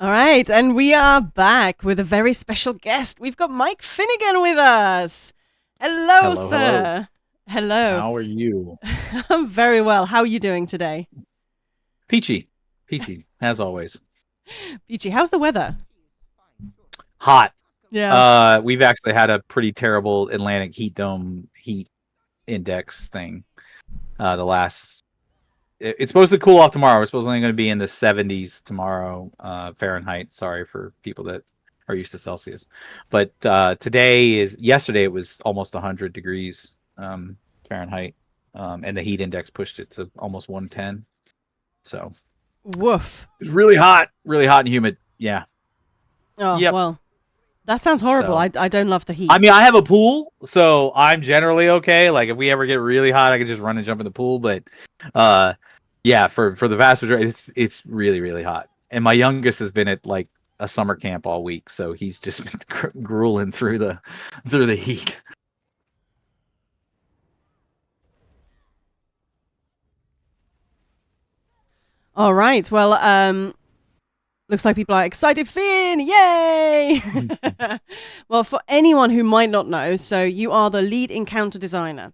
All right, and we are back with a very special guest. We've got Mike Finnigan with us. Hello, Hello, hello. sir. Hello. How are you? I'm very well. How are you doing today? Peachy. Peachy, as always. Peachy, how's the weather? Hot. Yeah. We've actually had a pretty terrible Atlantic heat dome heat index thing. The last it's supposed to cool off tomorrow. We're supposed to only going to be in the 70s tomorrow, Fahrenheit. Sorry for people that are used to Celsius. But yesterday it was almost 100 degrees Fahrenheit. And the heat index pushed it to almost 110. So Woof. it's really hot and humid. Yeah. Oh, Yep. well, that sounds horrible. So I don't love the I mean, heat. I have a pool, so I'm generally okay. Like if we ever get really hot, I can just run and jump in the pool. But uh, yeah, for the vast majority, it's really hot. And my youngest has been at like a summer camp all week, so he's just been grueling through the heat. All right. Well, looks like people are excited. Finn, yay! Well, for anyone who might not know, so you are the lead encounter designer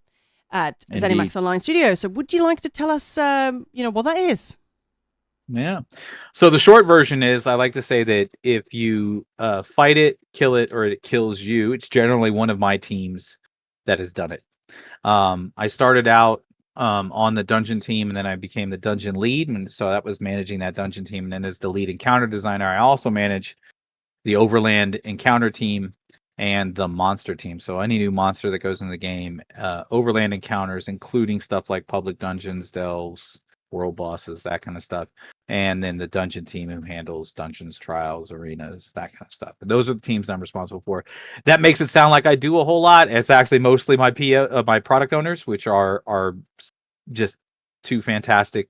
at Indeed. ZeniMax Online Studio. So would you like to tell us, what that is? Yeah. So the short version is I like to say that if you fight it, kill it, or it kills you, it's generally one of my teams that has done it. I started out on the dungeon team, and then I became the dungeon lead, and so that was managing that dungeon team. And then as the lead encounter designer, I also manage the overland encounter team and the monster team. So any new monster that goes in the game, overland encounters, including stuff like public dungeons, delves, world bosses, that kind of stuff. And then the dungeon team who handles dungeons, trials, arenas, that kind of stuff. And those are the teams I'm responsible for. That makes it sound like I do a whole lot. It's actually mostly my product owners, which are just two fantastic,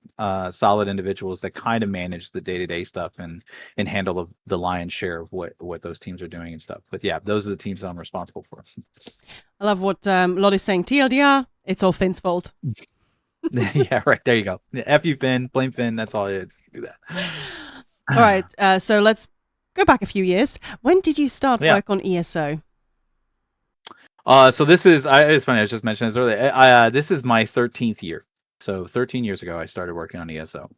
solid individuals that kind of manage the day-to-day stuff and handle the lion's share of what those teams are doing and stuff. But yeah, those are the teams that I'm responsible for. I love what Lottie's saying. TLDR, it's all Finn's fault. Yeah, right. There you go. F you, Finn. Blame Finn. That's all it is. Do All that. right, so let's go back a few years. When did you start Yeah. work on ESO? So this is. It's funny. I was just mentioning this earlier. This is my 13th year. So 13 years ago, I started working on ESO.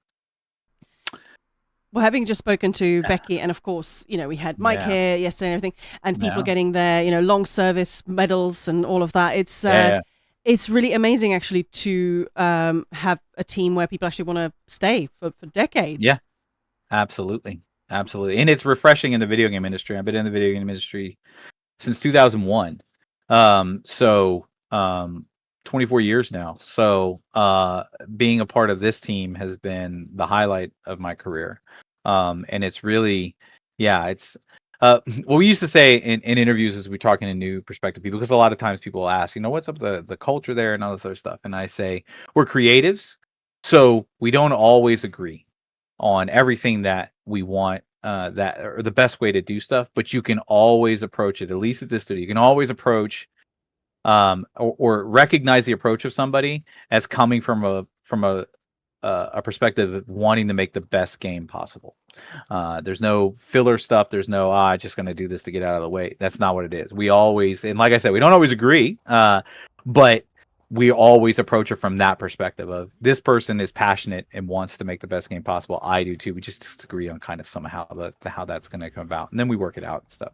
Well, having just spoken to Becky, and of course, we had Mike Yeah. here yesterday and everything, and people Yeah. getting their, long service medals and all of that. Yeah. It's really amazing actually to have a team where people actually want to stay for decades. Yeah. Absolutely. Absolutely. And it's refreshing in the video game industry. I've been in the video game industry since 2001. So 24 years now. So being a part of this team has been the highlight of my career. And it's really, yeah, it's what we used to say in interviews as we're talking to new prospective people, because a lot of times people will ask, what's up the culture there and all this other stuff. And I say, we're creatives, so we don't always agree on everything that we want, that or the best way to do stuff, but you can always approach it, at least at this studio, you can always approach or recognize the approach of somebody as coming from a perspective of wanting to make the best game possible. There's no filler stuff. There's no just going to do this to get out of the way. That's not what it is. We always, and like I said, we don't always agree, but we always approach it from that perspective of this person is passionate and wants to make the best game possible. I do too. We just disagree on kind of somehow how that's going to come about, and then we work it out and stuff.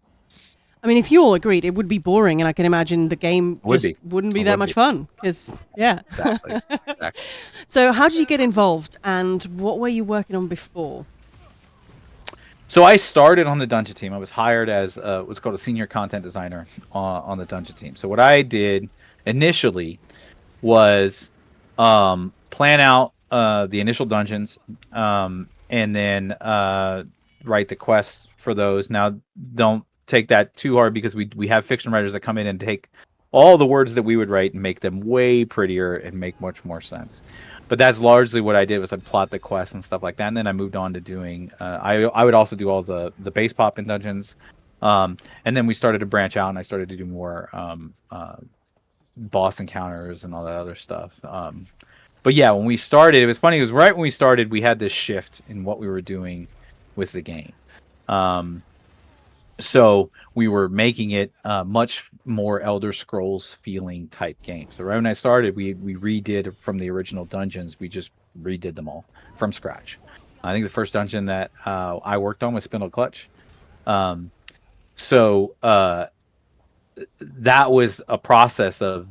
I mean, if you all agreed, it would be boring, and I can imagine the game It would just be. wouldn't be It that would much be. fun. Because yeah. Exactly. Exactly. So, how did you get involved, and what were you working on before? So I started on the dungeon team. I was hired as what's called a senior content designer on the dungeon team. So what I did initially was plan out the initial dungeons, and then write the quests for those. Now, don't take that too hard, because we have fiction writers that come in and take all the words that we would write and make them way prettier and make much more sense. But that's largely what I did, was I plot the quests and stuff like that, and then I moved on to doing. I would also do all the base pop in dungeons, and then we started to branch out, and I started to do more boss encounters and all that other stuff. But yeah, when we started, it was funny. It was right when we started, we had this shift in what we were doing with the game. So we were making it much more Elder Scrolls feeling type game. So right when I started, we redid from the original dungeons. We just redid them all from scratch. I think the first dungeon that I worked on was Spindle Clutch. Um, so that was a process of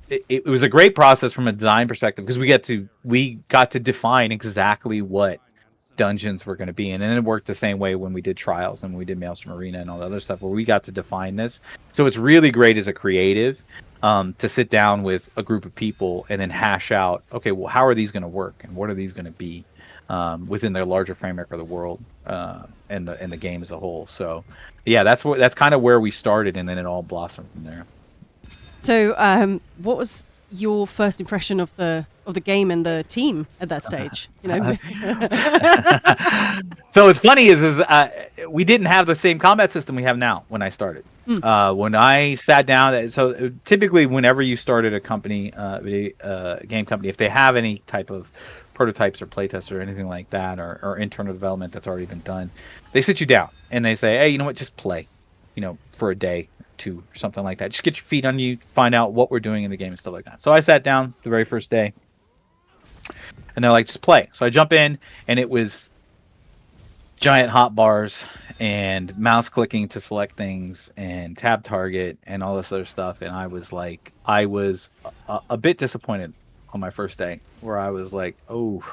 it was a great process from a design perspective because we got to define exactly what dungeons were going to be. And then it worked the same way when we did trials and when we did Maelstrom Arena and all the other stuff where we got to define this. So it's really great as a creative to sit down with a group of people and then hash out, okay, well, how are these going to work and what are these going to be within the larger framework of the world and the game as a whole. So yeah, that's kind of where we started, and then it all blossomed from there. So, what was your first impression of the game and the team at that stage? You know, So what's funny is we didn't have the same combat system we have now when I started. When I sat down, so typically whenever you started a company, game company, if they have any type of prototypes or playtests or anything like that, or internal development that's already been done, they sit you down and they say, hey, you know what, just play, for a day, two, or something like that. Just get your feet on you, find out what we're doing in the game and stuff like that. So I sat down the very first day, and they're like, just play. So I jump in, and it was giant hotbars and mouse clicking to select things and tab target and all this other stuff. And I was a bit disappointed on my first day, where I was like, oh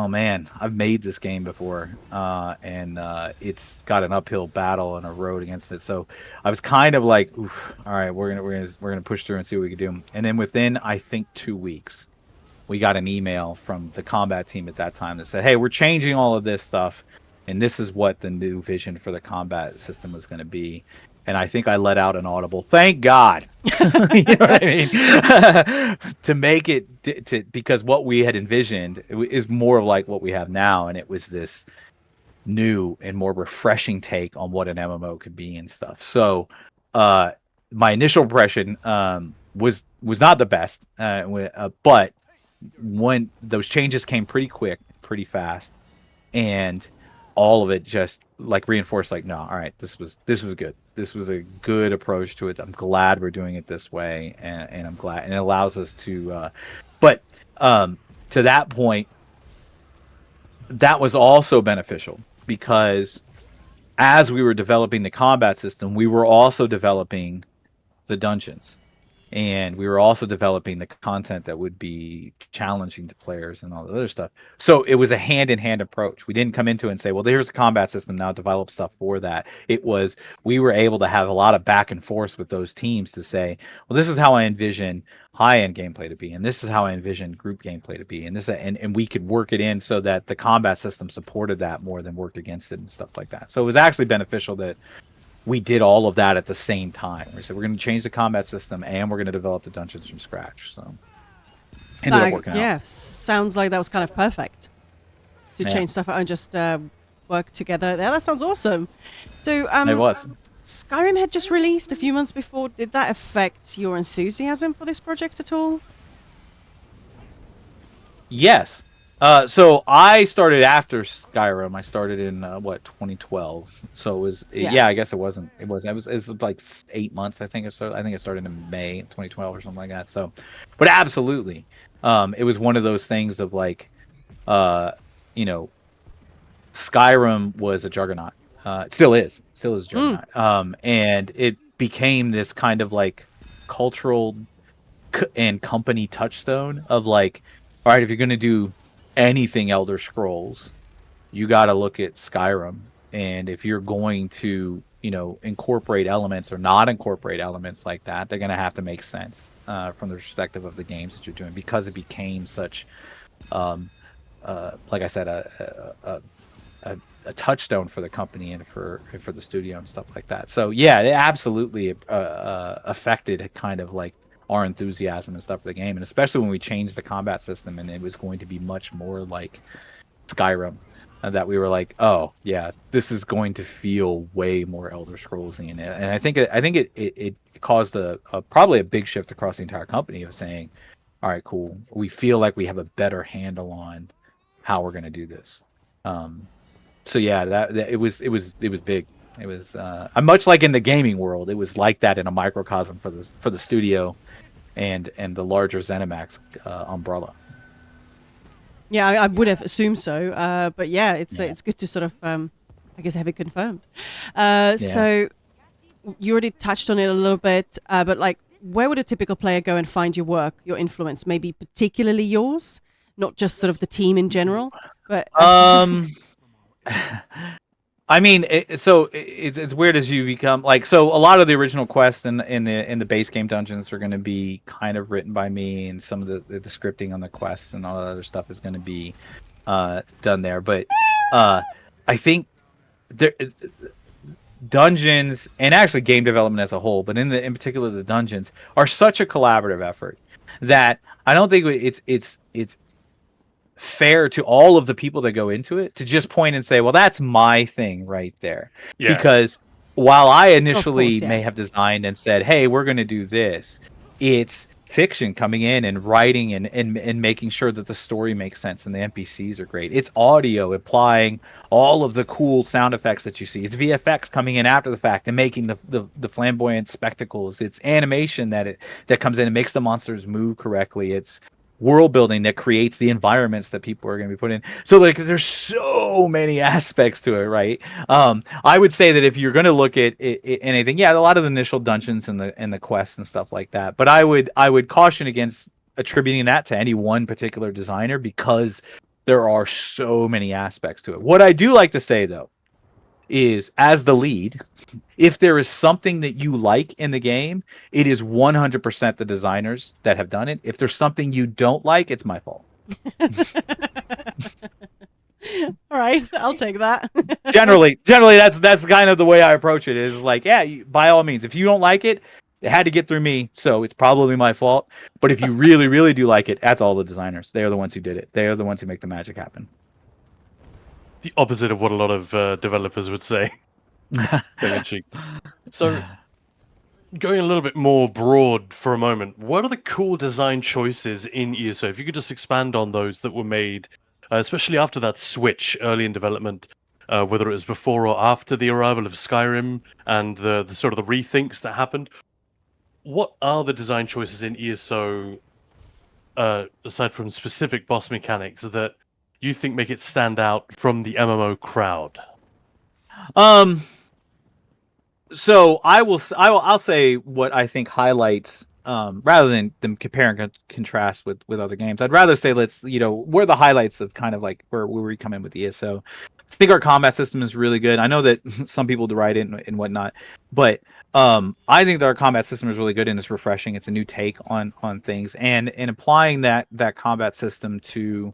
man, I've made this game before, and it's got an uphill battle and a road against it. So I was kind of like, oof, all right, we're gonna push through and see what we can do. And then within, I think, 2 weeks, we got an email from the combat team at that time that said, hey, we're changing all of this stuff, and this is what the new vision for the combat system was going to be. And I think I let out an audible, thank God. You know what I mean? To make it, because what we had envisioned is more like what we have now, and it was this new and more refreshing take on what an MMO could be and stuff. So my initial impression was not the best, but when those changes came pretty quick, pretty fast, and all of it just like reinforced, like, no, all right, this was good. This was a good approach to it. I'm glad we're doing it this way, and I'm glad, and it allows us to. But to that point, that was also beneficial because as we were developing the combat system, we were also developing the dungeons. And we were also developing the content that would be challenging to players and all the other stuff. So it was a hand-in-hand approach. We didn't come into it and say, well, here's a combat system, now develop stuff for that. It was, we were able to have a lot of back and forth with those teams to say, well, this is how I envision high-end gameplay to be, and this is how I envision group gameplay to be, and we could work it in so that the combat system supported that more than worked against it and stuff like that. So it was actually beneficial that we did all of that at the same time. We said we're going to change the combat system and we're going to develop the dungeons from scratch. So ended up working out. Yeah, sounds like that was kind of perfect to change stuff out and just work together. Yeah, that sounds awesome. So It was. Skyrim had just released a few months before. Did that affect your enthusiasm for this project at all? Yes. So I started after Skyrim. I started in 2012. So it was I guess it wasn't. It was like 8 months. I think I started in May 2012 or something like that. So, but absolutely, it was one of those things of like, Skyrim was a juggernaut. It still is a juggernaut. And it became this kind of like cultural and company touchstone of like, all right, if you're going to do anything Elder Scrolls, you got to look at Skyrim. And if you're going to, incorporate elements or not incorporate elements like that, they're going to have to make sense from the perspective of the games that you're doing, because it became such, like I said, a touchstone for the company and for the studio and stuff like that. So yeah, it absolutely affected kind of like our enthusiasm and stuff for the game, and especially when we changed the combat system and it was going to be much more like Skyrim, that we were like, oh yeah, this is going to feel way more Elder Scrollsy in it. And I think it caused probably a big shift across the entire company of saying, all right, cool, we feel like we have a better handle on how we're going to do this. So yeah, that it was big. It was much like in the gaming world. It was like that in a microcosm for the studio and the larger ZeniMax umbrella. Yeah, I would have assumed so. But yeah, Yeah, it's good to sort of, I guess, have it confirmed. yeah. So you already touched on it a little bit, but like, where would a typical player go and find your work, your influence, maybe particularly yours, not just sort of the team in general, but Um, I mean, it's weird as you become like so. A lot of the original quests in the base game dungeons are going to be kind of written by me, and some of the scripting on the quests and all that other stuff is going to be done there. But I think there dungeons and actually game development as a whole, but in particular the dungeons are such a collaborative effort that I don't think it's fair to all of the people that go into it to just point and say, well, that's my thing right there. Yeah. Because while I of course, initially yeah. may have designed and said, hey, we're going to do this, it's fiction coming in and writing and making sure that the story makes sense and the NPCs are great. It's audio applying all of the cool sound effects that you see. It's VFX coming in after the fact and making the flamboyant spectacles. It's animation that comes in and makes the monsters move correctly. It's world building that creates the environments that people are going to be put in. So like there's so many aspects to it, right? I would say that if you're going to look at anything, yeah, a lot of the initial dungeons and the quests and stuff like that, but I would caution against attributing that to any one particular designer because there are so many aspects to it. What I do like to say though is, as the lead, if there is something that you like in the game, it is 100% the designers that have done it. If there's something you don't like, it's my fault. All right, I'll take that. Generally, that's kind of the way I approach it. Is like, yeah, by all means, if you don't like it, it had to get through me, so it's probably my fault. But if you really, really do like it, that's all the designers. They are the ones who did it. They are the ones who make the magic happen. The opposite of what a lot of developers would say. Tongue-in-cheek. So, going a little bit more broad for a moment, what are the cool design choices in ESO? If you could just expand on those that were made, especially after that switch early in development, whether it was before or after the arrival of Skyrim and the sort of the rethinks that happened. What are the design choices in ESO, aside from specific boss mechanics, that you think make it stand out from the MMO crowd? So I'll say what I think highlights, rather than them compare and contrast with other games. I'd rather say where the highlights of kind of like where we come in with ESO. I think our combat system is really good. I know that some people deride it and whatnot, but I think that our combat system is really good and it's refreshing. It's a new take on things, and applying that combat system to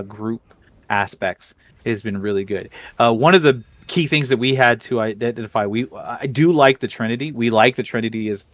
group aspects has been really good. One of the key things that we had to identify, I do like the Trinity. We like the Trinity as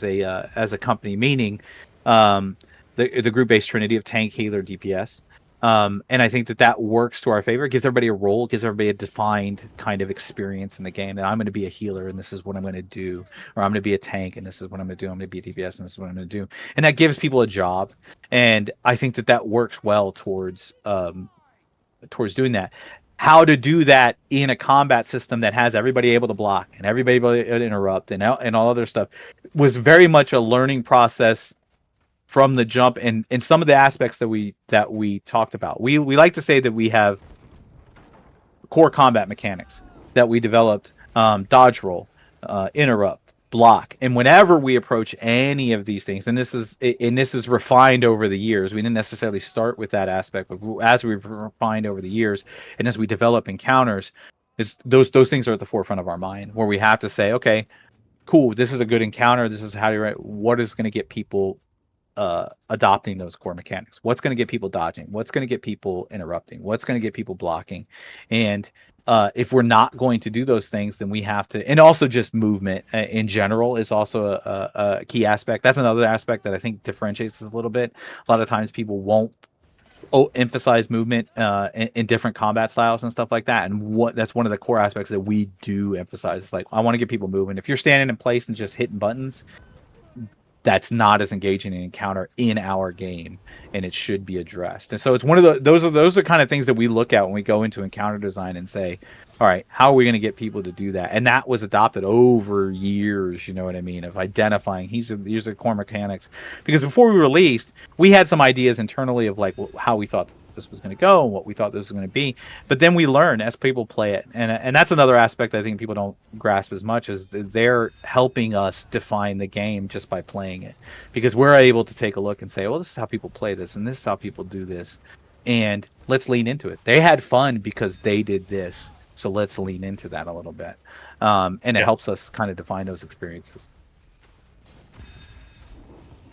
a company, meaning the group-based Trinity of tank, healer, DPS. And I think that works to our favor. It gives everybody a role, gives everybody a defined kind of experience in the game, that I'm going to be a healer and this is what I'm going to do, or I'm going to be a tank and this is what I'm going to do. I'm going to be a DPS and this is what I'm going to do. And that gives people a job. And I think that works well towards doing that. How to do that in a combat system that has everybody able to block and everybody able to interrupt and all other stuff was very much a learning process from the jump, and some of the aspects that we talked about. We like to say that we have core combat mechanics that we developed: dodge roll, interrupt, block. And whenever we approach any of these things, and this is refined over the years. We didn't necessarily start with that aspect, but as we've refined over the years, and as we develop encounters, those things are at the forefront of our mind, where we have to say, okay, cool, this is a good encounter. This is how you write. What is going to get people adopting those core mechanics? What's going to get people dodging? What's going to get people interrupting? What's going to get people blocking? And if we're not going to do those things, then we have to. And also, just movement in general is also a key aspect. That's another aspect that I think differentiates us a little bit. A lot of times, people won't emphasize movement in different combat styles and stuff like that. And that's one of the core aspects that we do emphasize. It's like, I want to get people moving. If you're standing in place and just hitting buttons, that's not as engaging an encounter in our game, and it should be addressed. And so it's one of the those are kind of things that we look at when we go into encounter design and say, all right, how are we going to get people to do that? And that was adopted over years, you know what I mean, of identifying these are the core mechanics. Because before we released, we had some ideas internally of like how we thought this was going to go and what we thought this was going to be, but then we learn as people play it, and that's another aspect I think people don't grasp as much, is they're helping us define the game just by playing it, because we're able to take a look and say, well, this is how people play this and this is how people do this, and let's lean into it. They had fun because they did this, so let's lean into that a little bit, and it helps us kind of define those experiences.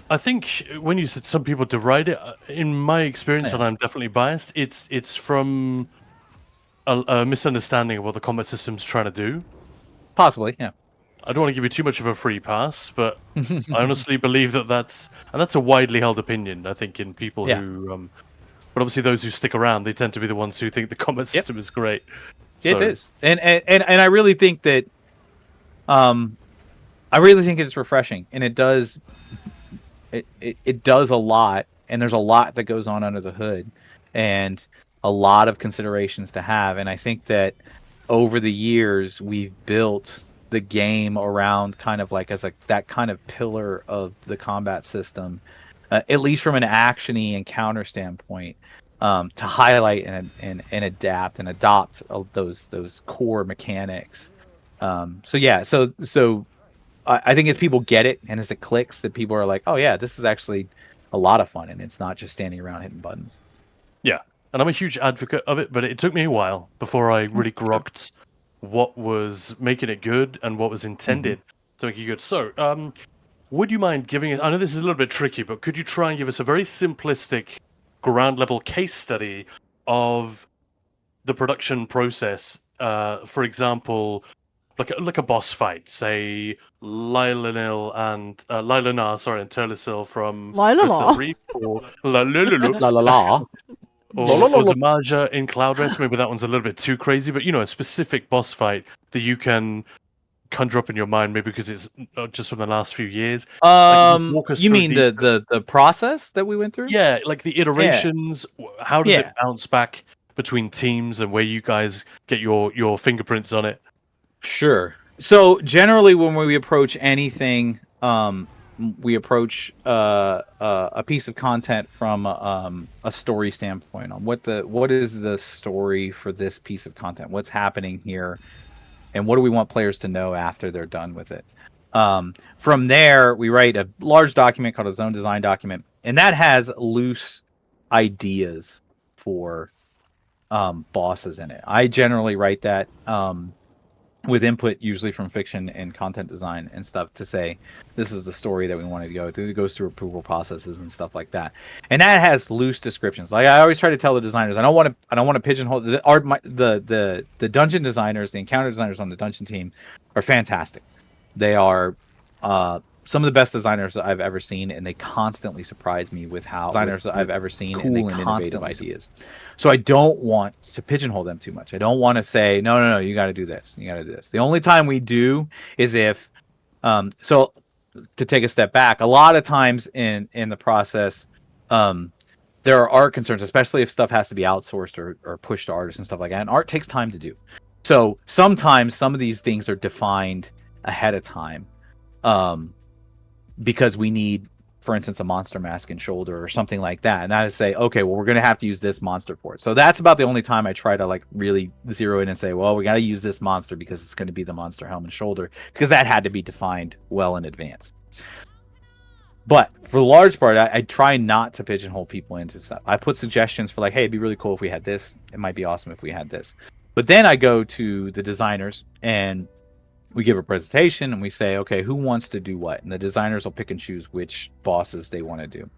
I think when you said some people deride it, in my experience, and I'm definitely biased, it's from a misunderstanding of what the combat system's trying to do. Possibly, yeah. I don't want to give you too much of a free pass, but I honestly believe that's a widely held opinion, I think, in people who... but obviously those who stick around, they tend to be the ones who think the combat system is great. So. It is. And I really think that... I really think it's refreshing, and it does... It does a lot, and there's a lot that goes on under the hood, and a lot of considerations to have. And I think that over the years we've built the game around kind of like as that kind of pillar of the combat system, at least from an action-y encounter standpoint, to highlight and adapt and adopt those core mechanics. So I think as people get it and as it clicks, that people are like, oh yeah, this is actually a lot of fun, and it's not just standing around hitting buttons. Yeah, and I'm a huge advocate of it, but it took me a while before I really grokked what was making it good and what was intended to make it good. So, would you mind giving it... I know this is a little bit tricky, but could you try and give us a very simplistic, ground-level case study of the production process? For example... Like a boss fight, say Lylanil and Turlesil from Lylanil? Reef, or La la la. or Zamaja in Cloud Rest. Maybe that one's a little bit too crazy, but a specific boss fight that you can conjure up in your mind, maybe because it's just from the last few years. You mean the process that we went through? Yeah, like the iterations. Yeah. How does it bounce back between teams, and where you guys get your fingerprints on it? Sure. So generally, when we approach anything, we approach a piece of content from a story standpoint on what is the story for this piece of content, what's happening here, and what do we want players to know after they're done with it. From there, we write a large document called a zone design document, and that has loose ideas for bosses in it. I generally write that with input usually from fiction and content design and stuff, to say this is the story that we wanted to go through. It goes through approval processes and stuff like that, and that has loose descriptions. Like I always try to tell the designers, I don't want to pigeonhole the dungeon designers, the encounter designers on the dungeon team are fantastic. They are some of the best designers that I've ever seen, and they constantly surprise me with how I've ever seen, cool and innovative ideas. So I don't want to pigeonhole them too much. I don't want to say, no, you got to do this. You got to do this. The only time we do is if, so to take a step back, a lot of times in the process, there are art concerns, especially if stuff has to be outsourced or pushed to artists and stuff like that. And art takes time to do. So sometimes some of these things are defined ahead of time, because we need, for instance, a monster mask and shoulder or something like that, and I would say, okay, well, we're going to have to use this monster for it. So that's about the only time I try to like really zero in and say, well, we got to use this monster because it's going to be the monster helm and shoulder, because that had to be defined well in advance. But for the large part, I try not to pigeonhole people into stuff. I put suggestions for like, hey, it'd be really cool if we had this. It might be awesome if we had this. But then I go to the designers and we give a presentation and we say, okay, who wants to do what? And the designers will pick and choose which bosses they want to do.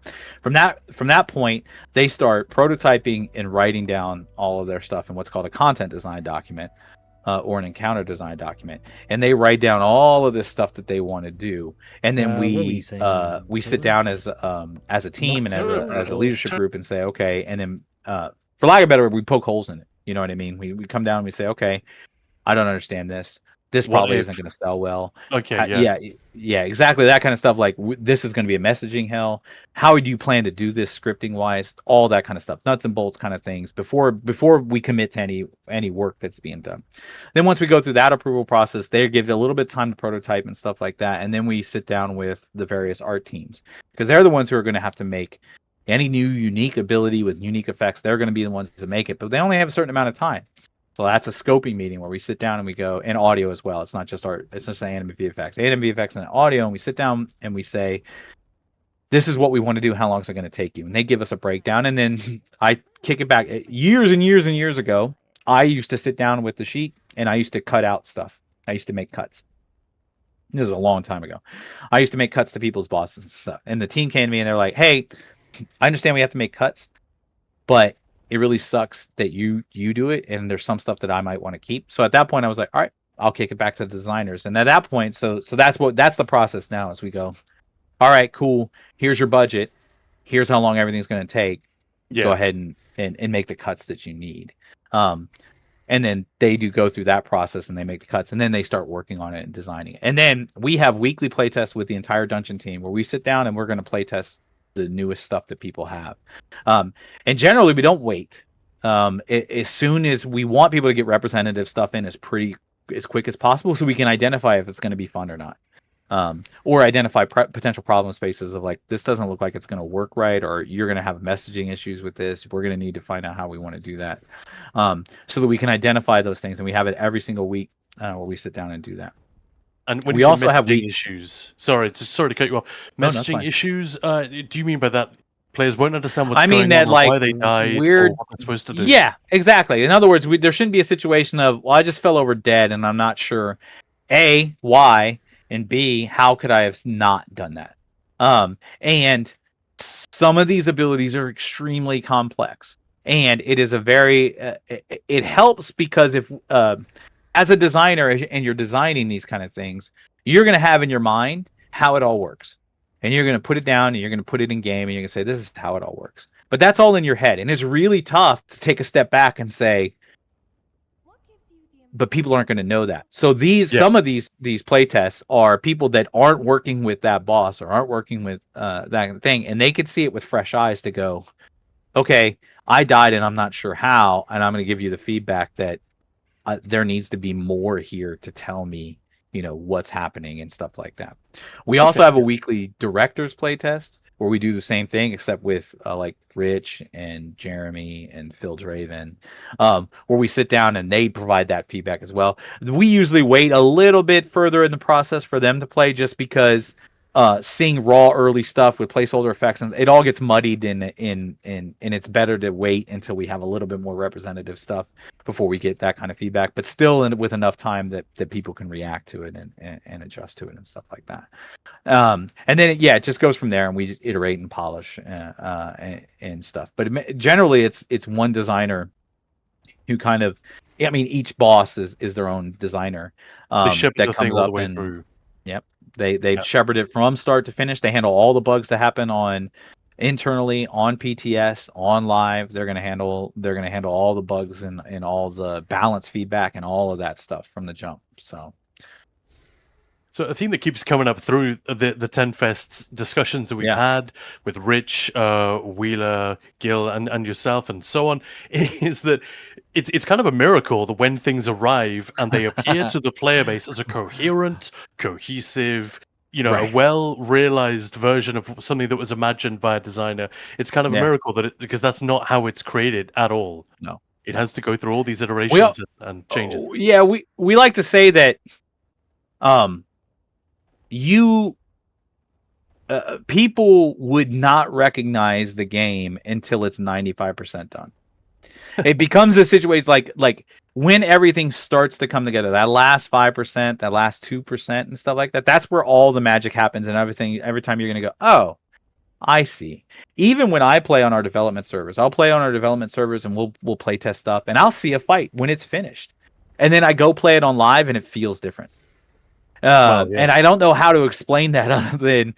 From that point, they start prototyping and writing down all of their stuff in what's called a content design document, or an encounter design document. And they write down all of this stuff that they want to do. And then we sit down as a team and as a leadership group and say, okay, and then for lack of a better word, we poke holes in it. You know what I mean? We come down and we say, okay, I don't understand this. this What probably if? isn't going to sell well. Okay, Yeah, exactly. That kind of stuff. Like this is going to be a messaging hell. How do you plan to do this scripting wise? All that kind of stuff, nuts and bolts kind of things before we commit to any work that's being done. Then once we go through that approval process, they give it a little bit of time to prototype and stuff like that, and then we sit down with the various art teams because they're the ones who are going to have to make any new unique ability with unique effects. They're going to be the ones to make it, but they only have a certain amount of time. So that's a scoping meeting where we sit down and we go, and audio as well. It's not just art. It's just anime VFX and audio. And we sit down and we say, this is what we want to do. How long is it going to take you? And they give us a breakdown. And then I kick it back. Years and years and years ago, I used to sit down with the sheet and I used to cut out stuff. I used to make cuts. This is a long time ago. I used to make cuts to people's bosses and stuff. And the team came to me and they're like, hey, I understand we have to make cuts, but it really sucks that you do it, and there's some stuff that I might want to keep. So at that point, I was like, all right, I'll kick it back to the designers. And at that point, so that's the process now as we go. All right, cool. Here's your budget. Here's how long everything's going to take. Yeah. Go ahead and make the cuts that you need. And then they do go through that process and they make the cuts, and then they start working on it and designing it. And then we have weekly playtests with the entire dungeon team where we sit down and we're going to playtest the newest stuff that people have. And generally we don't wait. As soon as we want people to get representative stuff in as quick as possible so we can identify if it's going to be fun or not. Or identify potential problem spaces of like, this doesn't look like it's going to work right, or you're going to have messaging issues with this. We're going to need to find out how we want to do that. So that we can identify those things, and we have it every single week where we sit down and do that. And when we you say also have messaging issues, sorry to cut you off. Messaging issues, do you mean by that players won't understand what's going on, why they died, or what they're supposed to do? Yeah, exactly. In other words, there shouldn't be a situation of, well, I just fell over dead and I'm not sure, A, why, and B, how could I have not done that? And some of these abilities are extremely complex, and it is a very it helps because if as a designer and you're designing these kind of things, you're going to have in your mind how it all works, and you're going to put it down and you're going to put it in game and you're going to say, this is how it all works. But that's all in your head, and it's really tough to take a step back and say, but people aren't going to know that. So some of these playtests are people that aren't working with that boss or aren't working with that thing, and they could see it with fresh eyes to go, okay, I died and I'm not sure how, and I'm going to give you the feedback that there needs to be more here to tell me, what's happening and stuff like that. We also have a weekly director's playtest where we do the same thing, except with like Rich and Jeremy and Phil Draven, where we sit down and they provide that feedback as well. We usually wait a little bit further in the process for them to play, just because seeing raw early stuff with placeholder effects, and it all gets muddied and it's better to wait until we have a little bit more representative stuff before we get that kind of feedback, but still with enough time that people can react to it and adjust to it and stuff like that. And then it just goes from there, and we just iterate and polish and stuff. But generally it's one designer who kind of, each boss is their own designer that comes up and through. Yep. They shepherd it from start to finish. They handle all the bugs that happen internally on PTS, on live. They're gonna handle all the bugs and all the balance feedback and all of that stuff from the jump. So a theme that keeps coming up through the 10 Fests discussions that we've had with Rich, Wheeler, Gil, and yourself, and so on, is that it's kind of a miracle that when things arrive and they appear to the player base as a coherent, cohesive, a well-realized version of something that was imagined by a designer. It's kind of a miracle because that's not how it's created at all. No, it has to go through all these iterations and changes. Yeah, we like to say that people would not recognize the game until it's 95% done. It becomes a situation like when everything starts to come together, that last 5%, that last 2% and stuff like that, that's where all the magic happens, and every time you're going to go, oh, I see. Even when I play on our development servers, I'll play on our development servers and we'll play test stuff, and I'll see a fight when it's finished. And then I go play it on live and it feels different. And I don't know how to explain that other than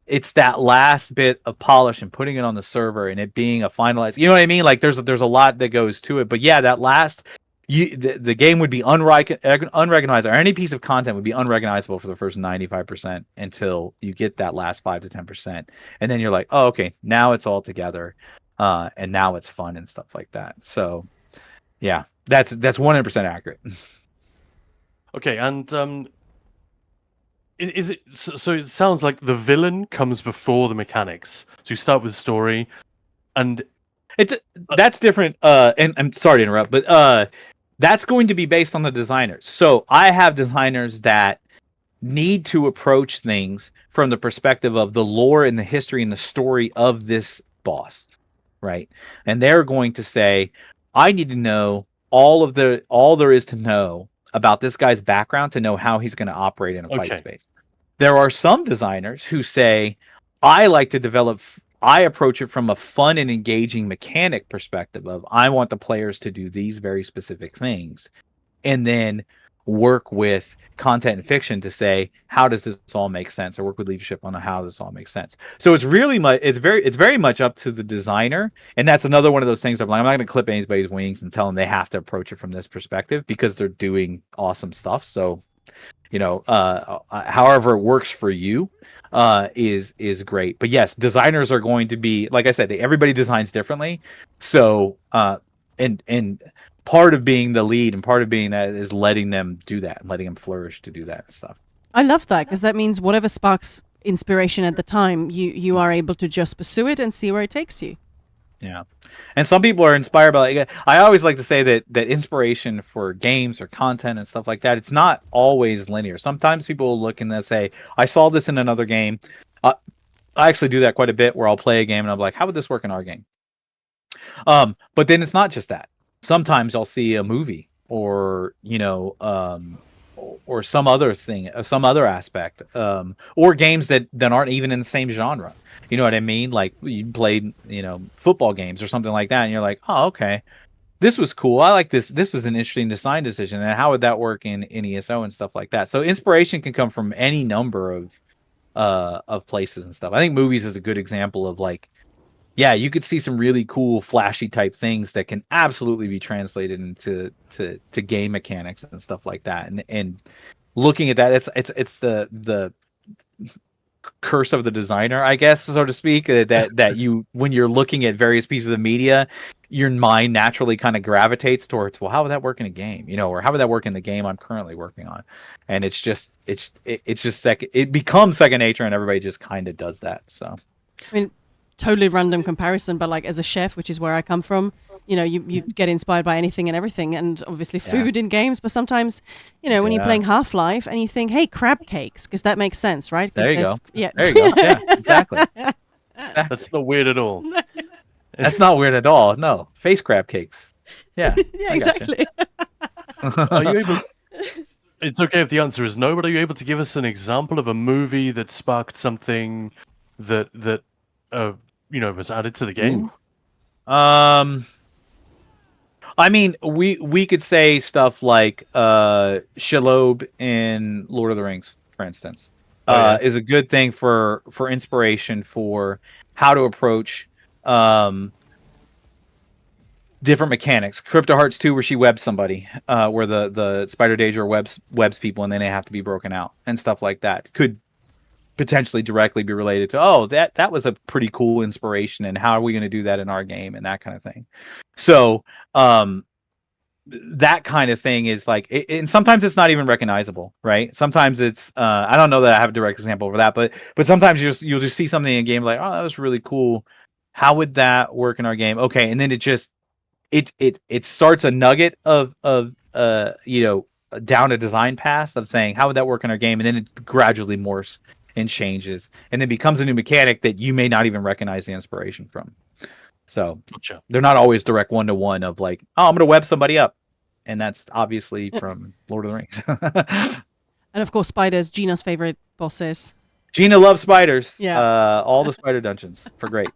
it's that last bit of polish and putting it on the server and it being a finalized, you know what I mean? Like there's a lot that goes to it, but yeah, that last, the game would be unrecognizable, or any piece of content would be unrecognizable for the first 95% until you get that last 5 to 10%, and then you're like, oh, okay, now it's all together, and now it's fun and stuff like that. So, yeah, that's 100% accurate. Okay, and is it so? It sounds like the villain comes before the mechanics. So you start with story, and that's different. And I'm sorry to interrupt, but that's going to be based on the designers. So I have designers that need to approach things from the perspective of the lore and the history and the story of this boss, right? And they're going to say, I need to know all there is to know about this guy's background to know how he's going to operate in a fight space. There are some designers who say, I approach it from a fun and engaging mechanic perspective of, I want the players to do these very specific things, and then work with content and fiction to say, how does this all make sense, or work with leadership on how this all makes sense. So it's very much up to the designer, and that's another one of those things. I'm not going to clip anybody's wings and tell them they have to approach it from this perspective, because they're doing awesome stuff. So, however it works for you is great. But yes, designers are going to be, like I said, everybody designs differently. So and part of being the lead and part of being that is letting them do that and letting them flourish to do that and stuff. I love that, because that means whatever sparks inspiration at the time, you are able to just pursue it and see where it takes you. Yeah. And some people are inspired by, like, I always like to say that inspiration for games or content and stuff like that, it's not always linear. Sometimes people will look and they'll say, I saw this in another game. I actually do that quite a bit, where I'll play a game and I'm like, how would this work in our game? But then it's not just that. Sometimes I'll see a movie or, or some other thing, some other aspect, or games that aren't even in the same genre. You know what I mean? Like, you played, football games or something like that, and you're like, oh, okay, this was cool. I like this. This was an interesting design decision, and how would that work in ESO and stuff like that? So inspiration can come from any number of places and stuff. I think movies is a good example of, like, yeah, you could see some really cool, flashy type things that can absolutely be translated into to game mechanics and stuff like that. And looking at that, it's the curse of the designer, I guess, so to speak. That you, when you're looking at various pieces of media, your mind naturally kind of gravitates towards, well, how would that work in a game, or how would that work in the game I'm currently working on? And it becomes second nature, and everybody just kind of does that. So, I mean, totally random comparison, but like, as a chef, which is where I come from, you get inspired by anything and everything, and obviously food in games, but sometimes, when you're playing Half-Life and you think, hey, crab cakes, because that makes sense, right? There you go. Yeah. There you go. Yeah, exactly. That's not weird at all. That's not weird at all. No, face crab cakes. Yeah. Yeah, exactly. Are you able? It's okay if the answer is no, but are you able to give us an example of a movie that sparked something that was added to the game? I mean, we could say stuff like Shelob in Lord of the Rings, for instance, is a good thing for inspiration for how to approach different mechanics. Crypto Hearts 2, where she webs somebody, where the Spider Danger webs people, and then they have to be broken out and stuff like that, could potentially directly be related to, that was a pretty cool inspiration, and how are we going to do that in our game, and that kind of thing. So that kind of thing is like, and sometimes it's not even recognizable, right? Sometimes it's I don't know that I have a direct example for that, but sometimes you'll just see something in a game like, oh, that was really cool, how would that work in our game? Okay, and then it starts a nugget of down a design path of saying, how would that work in our game? And then it gradually morphs and changes, and then becomes a new mechanic that you may not even recognize the inspiration from. So Gotcha. They're not always direct one-to-one of like, oh, I'm going to web somebody up, and that's obviously from Lord of the Rings. And of course, spiders, Gina's favorite bosses. Gina loves spiders. Yeah. All the spider dungeons for great.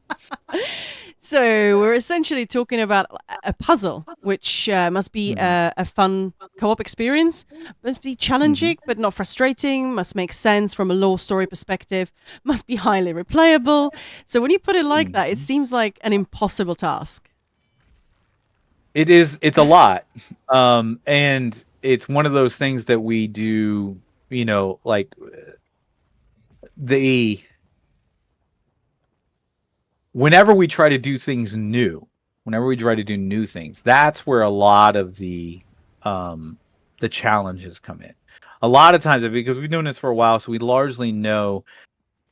So we're essentially talking about a puzzle, which must be a fun co-op experience, must be challenging, but not frustrating, must make sense from a lore story perspective, must be highly replayable. So when you put it like that, it seems like an impossible task. It's a lot. And it's one of those things that we do, like the whenever we try to do things new, whenever we try to do new things, that's where a lot of the challenges come in. A lot of times, because we've been doing this for a while, so we largely know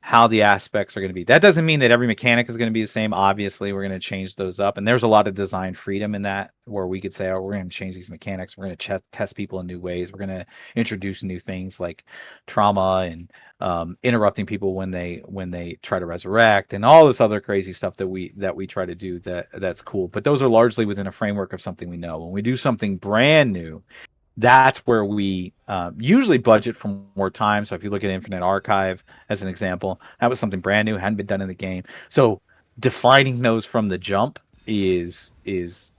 how the aspects are going to be. That doesn't mean that every mechanic is going to be the same. Obviously, we're going to change those up, and there's a lot of design freedom in that, where we could say, "Oh, we're going to change these mechanics. We're going to test people in new ways. We're going to introduce new things like trauma and interrupting people when they try to resurrect, and all this other crazy stuff that we try to do. That's cool. But those are largely within a framework of something we know. When we do something brand new, that's where we usually budget for more time. So if you look at Infinite Archive as an example, that was something brand new, hadn't been done in the game. So defining those from the jump is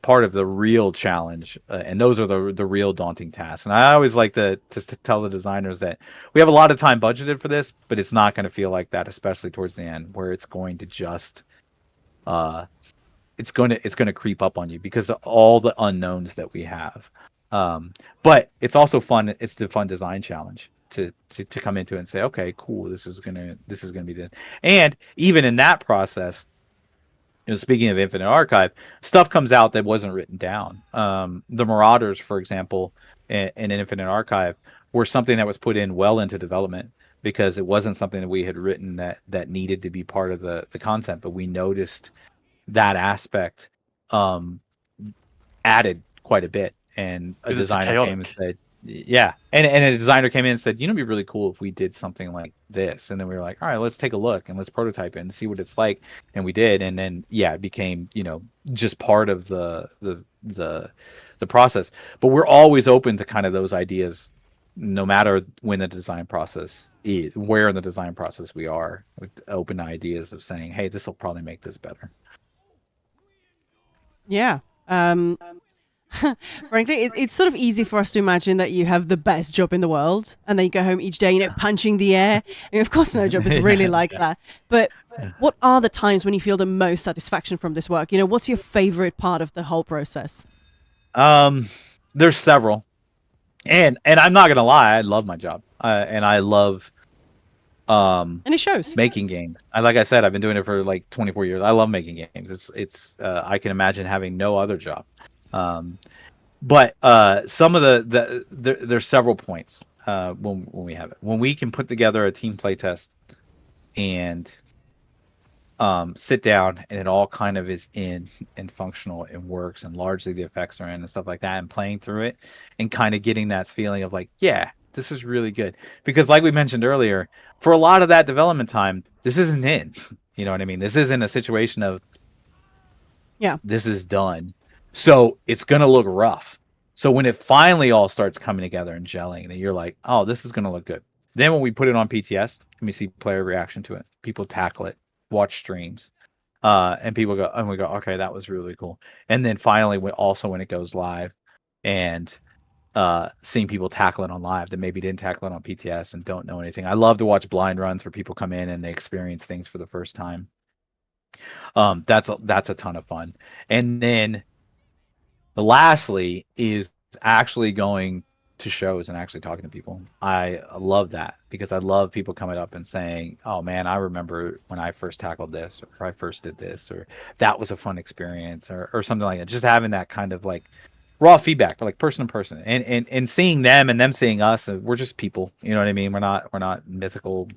part of the real challenge, and those are the real daunting tasks. And I always like to tell the designers that we have a lot of time budgeted for this, but it's not going to feel like that, especially towards the end, where it's going to just it's going to creep up on you because of all the unknowns that we have. But it's also fun. It's the fun design challenge to come into it and say, okay, cool, this is gonna be this. And even in that process, speaking of Infinite Archive, stuff comes out that wasn't written down. The Marauders, for example, in Infinite Archive, were something that was put in well into development because it wasn't something that we had written that needed to be part of the content, but we noticed that aspect added quite a bit. And a Because it's designer came and chaotic. said, yeah. And a designer came in and said, it'd be really cool if we did something like this. And then we were like, all right, let's take a look and let's prototype it and see what it's like. And we did. And then, yeah, it became, just part of the process. But we're always open to kind of those ideas, no matter when the design process is, where in the design process we are, with open ideas of saying, hey, this will probably make this better. Yeah. Frankly, it's sort of easy for us to imagine that you have the best job in the world and then you go home each day, punching the air. I mean, of course, no job is really like that. But what are the times when you feel the most satisfaction from this work? What's your favorite part of the whole process? There's several. And I'm not gonna lie, I love my job, and I love And it shows. making games. Like I said, I've been doing it for like 24 years. I love making games. It's I can imagine having no other job. But some of there's several points when we have it. When we can put together a team playtest and sit down and it all kind of is in and functional and works and largely the effects are in and stuff like that, and playing through it and kind of getting that feeling of like, yeah, this is really good. Because like we mentioned earlier, for a lot of that development time, this isn't in. You know what I mean? This isn't a situation of Yeah. this is done. So it's going to look rough. So when it finally all starts coming together and gelling, then you're like, oh, this is going to look good. Then when we put it on PTS and we see player reaction to it, people tackle it, watch streams, and people go, and we go, okay, that was really cool. And then finally, when it goes live, and seeing people tackle it on live that maybe didn't tackle it on PTS and don't know anything. I love to watch blind runs where people come in and they experience things for the first time. That's a ton of fun. And then lastly is actually going to shows and actually talking to people. I love that because I love people coming up and saying, oh man, I remember when I first tackled this, or I first did this, or that was a fun experience, or something like that. Just having that kind of like raw feedback, like person to person, and seeing them and them seeing us. We're just people, you know what I mean? We're not mythical,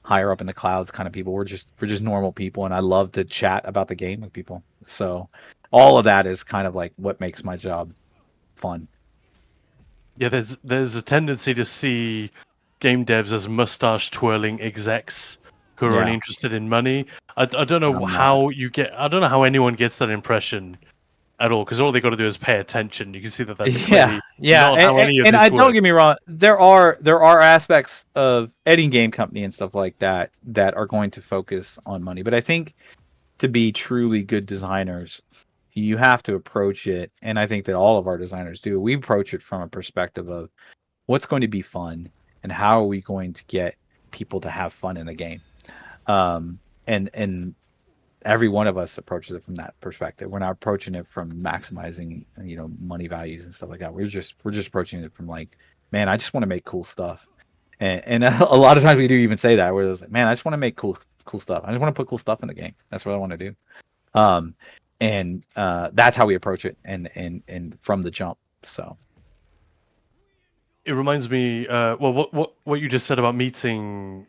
higher up in the clouds kind of people. We're just normal people, and I love to chat about the game with people. So all of that is kind of like what makes my job fun. Yeah, there's a tendency to see game devs as mustache twirling execs who are only interested in money. I don't know how I don't know how anyone gets that impression at all, because all they got to do is pay attention. You can see that that's clearly not how any of And this I works. don't get me wrong, there are aspects of any game company and stuff like that that are going to focus on money, but I think to be truly good designers, you have to approach it, and I think that all of our designers do. We approach it from a perspective of what's going to be fun and how are we going to get people to have fun in the game. And every one of us approaches it from that perspective. We're not approaching it from maximizing, money values and stuff like that. We're just approaching it from like, man, I just want to make cool stuff. And a lot of times we do even say that, where it's like, man, I just want to make cool stuff. I just want to put cool stuff in the game. That's what I want to do. And that's how we approach it, and from the jump. So It reminds me, what you just said about meeting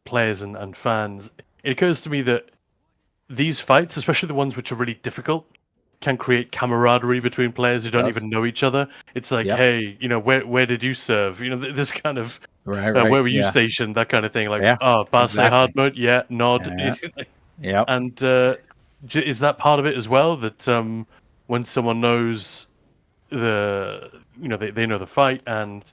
players and fans. It occurs to me that these fights, especially the ones which are really difficult, can create camaraderie between players who don't even know each other. It's like, Yep. hey, where did you serve? This kind of right, where were you yeah, stationed? That kind of thing. Like, yeah, Barce exactly. hard mode, yeah, nod. Yeah. Yep. And is that part of it as well? That when someone knows they know the fight and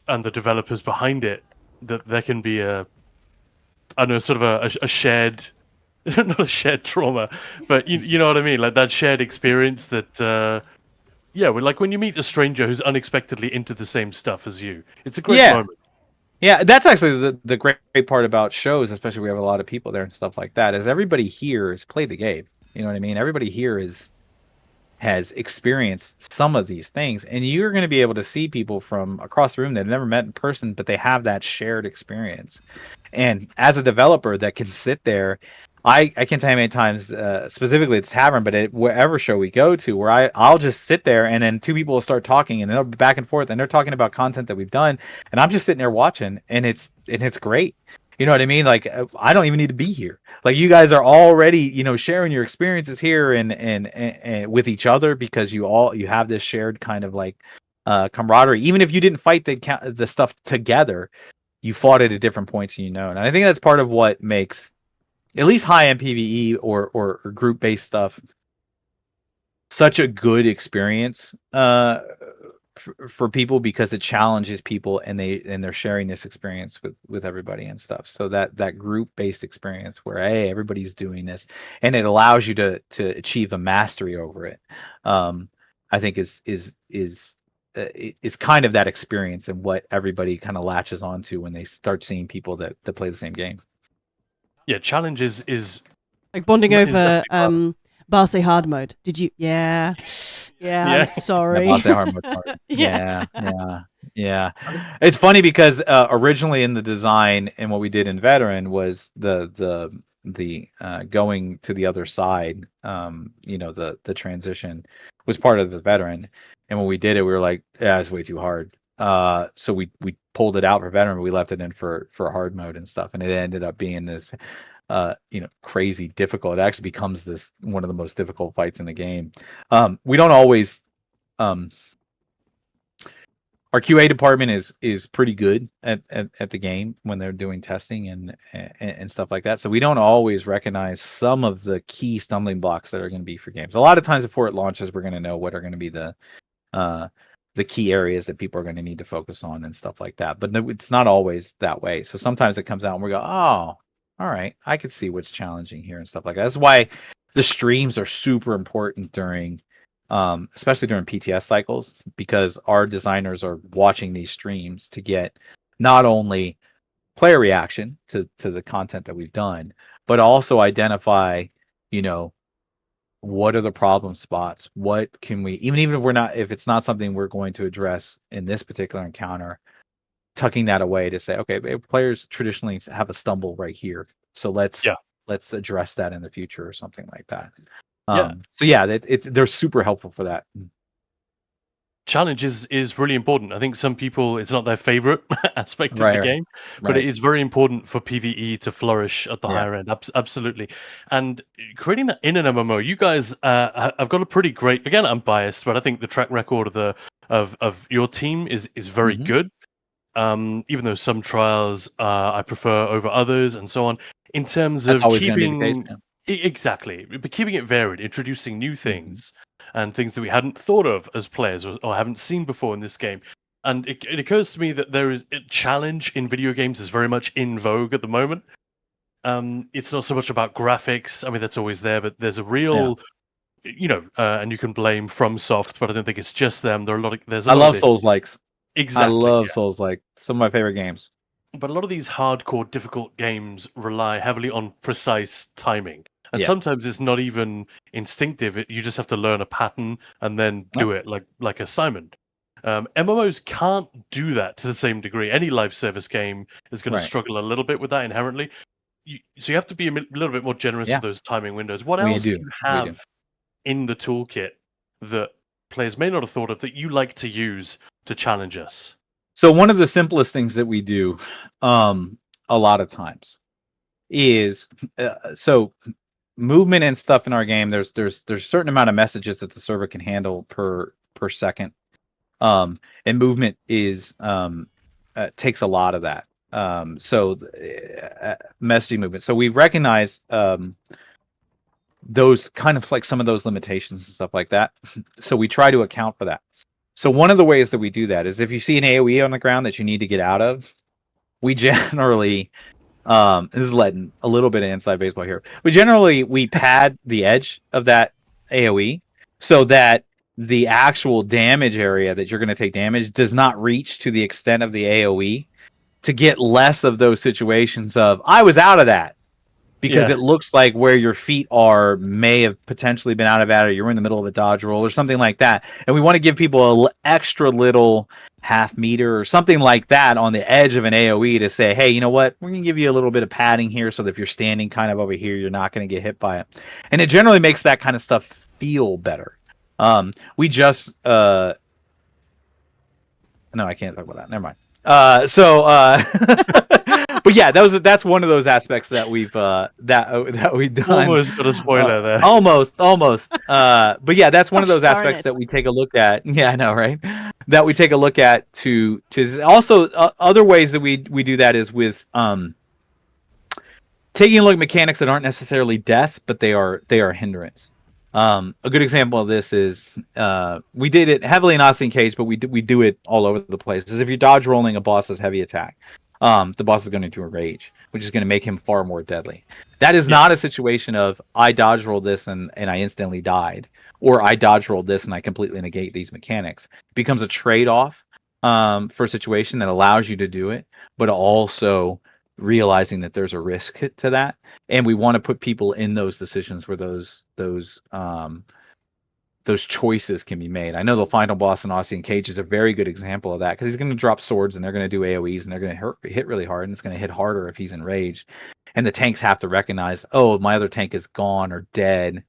the developers behind it, that there can be sort of a shared, not a shared trauma, but you know what I mean, like that shared experience that like when you meet a stranger who's unexpectedly into the same stuff as you, it's a great moment. Yeah, that's actually the great part about shows, especially we have a lot of people there and stuff like that, is everybody here has played the game. You know what I mean? Everybody here has experienced some of these things, and you're going to be able to see people from across the room that have never met in person, but they have that shared experience. And as a developer that can sit there, I can't tell you how many times, specifically at the tavern, but at wherever show we go to, where I'll just sit there, and then two people will start talking, and they'll be back and forth, and they're talking about content that we've done, and I'm just sitting there watching, and it's great. You know what I mean? Like, I don't even need to be here. Like, you guys are already, sharing your experiences here and with each other, because you have this shared kind of like camaraderie. Even if you didn't fight the stuff together, you fought it at different points, and I think that's part of what makes at least high-end PvE or group-based stuff such a good experience for people, because it challenges people, and they're sharing this experience with everybody and stuff. So that group-based experience where, hey, everybody's doing this, and it allows you to achieve a mastery over it, I think is kind of that experience, and what everybody kind of latches onto when they start seeing people that play the same game. Yeah, challenge is like bonding over definitely Barce hard mode. Did you? Yeah. I'm sorry. Barce hard mode part. Yeah. It's funny because originally in the design and what we did in Veteran was the going to the other side. The transition was part of the Veteran, and when we did it, we were like, yeah, it's way too hard. So we pulled it out for Veteran, but we left it in for hard mode and stuff, and it ended up being this crazy difficult. It actually becomes this one of the most difficult fights in the game. We don't always our QA department is pretty good at the game when they're doing testing and stuff like that. So we don't always recognize some of the key stumbling blocks that are going to be for games. A lot of times before it launches, we're going to know what are going to be the key areas that people are going to need to focus on and stuff like that. But no, it's not always that way. So sometimes it comes out and we go, oh, all right, I could see what's challenging here and stuff like that. That's why the streams are super important during, especially during PTS cycles, because our designers are watching these streams to get not only player reaction to the content that we've done, but also identify, what are the problem spots? What can we, even if it's not something we're going to address in this particular encounter, tucking that away to say, okay, players traditionally have a stumble right here, so let's address that in the future or something like that. So yeah, they're super helpful for that. Challenge is really important. I think some people, it's not their favorite aspect of the game, but it is very important for PvE to flourish at the higher end. Absolutely. And creating that in an MMO, you guys have got a pretty great, again, I'm biased, but I think the track record of your team is very good. Even though some trials I prefer over others and so on, in terms of keeping exactly, but keeping it varied, introducing new things and things that we hadn't thought of as players or haven't seen before in this game. And it occurs to me that there is a challenge in video games is very much in vogue at the moment. It's not so much about graphics. I mean, that's always there, but there's a real, and you can blame FromSoft, but I don't think it's just them. There are a lot of, I love Souls-likes. Exactly. I love Souls-like. Some of my favorite games. But a lot of these hardcore, difficult games rely heavily on precise timing. And Yeah. sometimes it's not even instinctive. You just have to learn a pattern and then do it like a Simon. MMOs can't do that to the same degree. Any live service game is going to struggle a little bit with that inherently. So you have to be a little bit more generous with those timing windows. What else do you have in the toolkit that players may not have thought of that you like to use to challenge us? So one of the simplest things that we do a lot of times is so movement and stuff in our game. There's a certain amount of messages that the server can handle per second, and movement is takes a lot of that. Messaging movement. So we recognize those kind of like some of those limitations and stuff like that. So we try to account for that. So one of the ways that we do that is if you see an AoE on the ground that you need to get out of, we generally, this is letting a little bit of inside baseball here, but generally we pad the edge of that AoE so that the actual damage area that you're going to take damage does not reach to the extent of the AoE to get less of those situations of, I was out of that. Because it looks like where your feet are may have potentially been out of that, or you're in the middle of a dodge roll or something like that. And we want to give people an extra little half meter or something like that on the edge of an AoE to say, hey, you know what? We're going to give you a little bit of padding here so that if you're standing kind of over here, you're not going to get hit by it. And it generally makes that kind of stuff feel better. We just... no, I can't talk about that. Never mind. But yeah, that's one of those aspects that we've that we've done. Almost got a spoiler there. Almost. But yeah, that's one of those aspects that we take a look at. Yeah, I know, right? That we take a look at to also other ways that we do that is with taking a look at mechanics that aren't necessarily death, but they are hindrance. A good example of this is we did it heavily in Odyssey and Cage, but we do it all over the place. Is if you're dodge rolling a boss's heavy attack, the boss is going to enrage, which is going to make him far more deadly. That is not a situation of I dodge rolled this and I instantly died, or I dodge rolled this and I completely negate these mechanics. It becomes a trade-off for a situation that allows you to do it, but also realizing that there's a risk to that, and we want to put people in those decisions where those choices can be made. I know the final boss in Odyssey and Cage is a very good example of that, because he's going to drop swords and they're going to do AoEs and they're going to hit really hard, and it's going to hit harder if he's enraged. And the tanks have to recognize, oh, my other tank is gone or dead,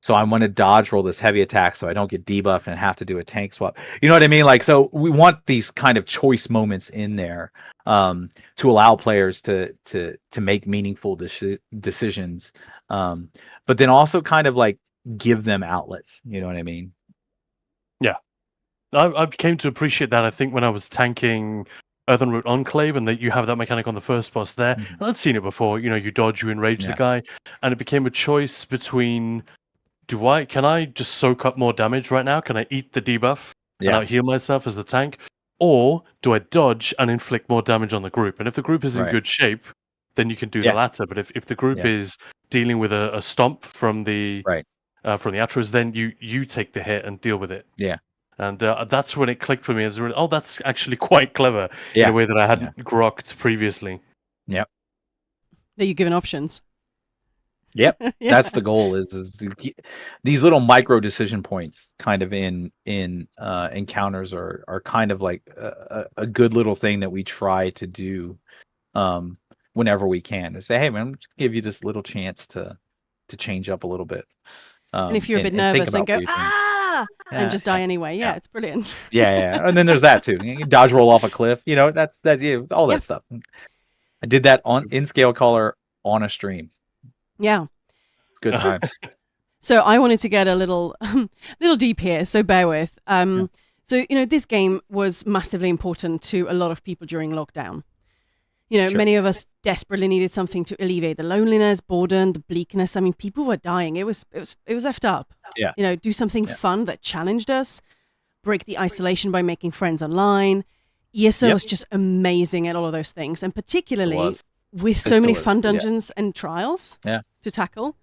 so I want to dodge roll this heavy attack so I don't get debuffed and have to do a tank swap. You know what I mean? Like, so we want these kind of choice moments in there to allow players to make meaningful decisions, but then also kind of like give them outlets. You know what I mean? Yeah, I came to appreciate that. I think when I was tanking Earthenroot Enclave, and that you have that mechanic on the first boss there. Mm-hmm. I'd seen it before. You know, you dodge, you enrage the guy, and it became a choice between: can I just soak up more damage right now? Can I eat the debuff and out heal myself as the tank? Or do I dodge and inflict more damage on the group? And if the group is in good shape, then you can do the latter. But if the group is dealing with a stomp from the Atros, then you take the hit and deal with it. Yeah. And that's when it clicked for me. As that's actually quite clever in a way that I hadn't grokked previously. Yep. That you're given options. Yep, that's the goal. Is these little micro decision points, kind of in encounters, are kind of like a good little thing that we try to do whenever we can. To say, hey man, I'm just give you this little chance to change up a little bit. And if you're a bit nervous, and go and just die anyway. Yeah, it's brilliant. Yeah, and then there's that too. You dodge roll off a cliff. You know, that's all that stuff. I did that in Scale Caller on a stream. Yeah. Good times. So I wanted to get a little deep here, so bear with. So, this game was massively important to a lot of people during lockdown. Many of us desperately needed something to alleviate the loneliness, boredom, the bleakness. I mean, people were dying. It was effed up. Yeah. Do something fun that challenged us, break the isolation by making friends online. ESO was just amazing at all of those things, and particularly with so many fun dungeons and trials to tackle.